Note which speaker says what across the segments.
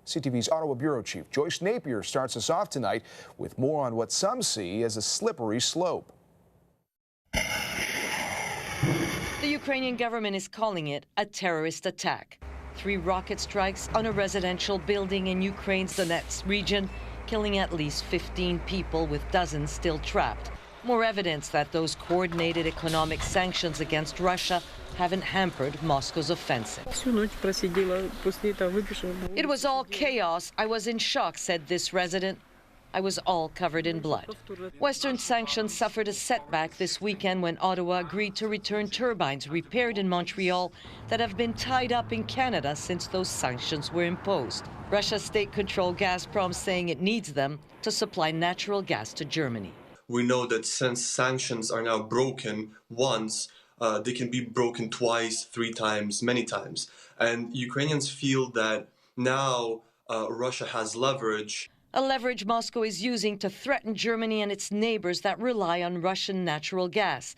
Speaker 1: CTV's Ottawa Bureau Chief Joyce Napier starts us off tonight with more on what some see as a slippery slope.
Speaker 2: The Ukrainian government is calling it a terrorist attack. 3 rocket strikes on a residential building in Ukraine's Donetsk region, killing at least 15 people, with dozens still trapped. More evidence that those coordinated economic sanctions against Russia haven't hampered Moscow's offensive. It was all chaos. I was in shock, said this resident. I was all covered in blood. Western sanctions suffered a setback this weekend when Ottawa agreed to return turbines repaired in Montreal that have been tied up in Canada since those sanctions were imposed. Russia's state-controlled Gazprom saying it needs them to supply natural gas to Germany.
Speaker 3: We know that since sanctions are now broken once, they can be broken twice, 3 times, many times. And Ukrainians feel that now Russia has leverage.
Speaker 2: A leverage Moscow is using to threaten Germany and its neighbors that rely on Russian natural gas.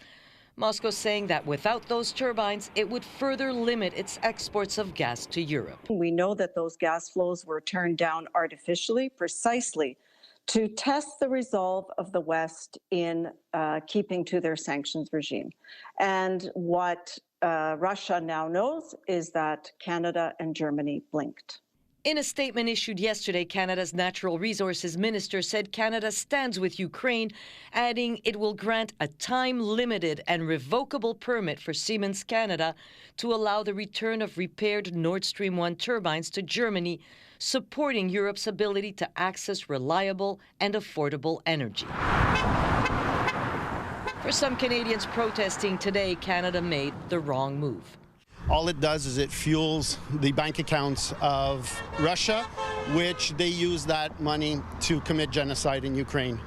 Speaker 2: Moscow saying that without those turbines, it would further limit its exports of gas to Europe.
Speaker 4: We know that those gas flows were turned down artificially, precisely to test the resolve of the West in keeping to their sanctions regime. And what Russia now knows is that Canada and Germany blinked.
Speaker 2: In a statement issued yesterday, Canada's Natural Resources Minister said Canada stands with Ukraine, adding it will grant a time-limited and revocable permit for Siemens Canada to allow the return of repaired Nord Stream 1 turbines to Germany, supporting Europe's ability to access reliable and affordable energy. For some Canadians protesting today, Canada made the wrong move.
Speaker 5: All it does is it fuels the bank accounts of Russia, which they use that money to commit genocide in Ukraine.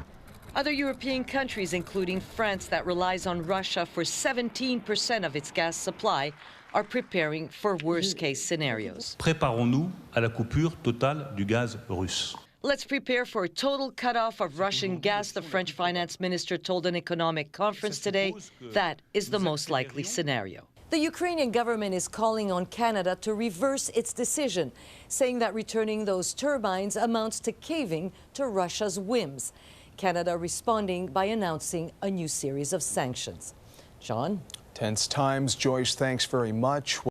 Speaker 2: Other European countries, including France, that relies on Russia for 17% of its gas supply, are preparing for worst-case scenarios.
Speaker 6: Préparons-nous à la coupure totale du gaz russe.
Speaker 2: Let's prepare for a total cutoff of Russian gas, the French finance minister told an economic conference today. That is the most likely scenario. The Ukrainian government is calling on Canada to reverse its decision, saying that returning those turbines amounts to caving to Russia's whims. Canada responding by announcing a new series of sanctions. John?
Speaker 1: Tense times. Joyce, thanks very much.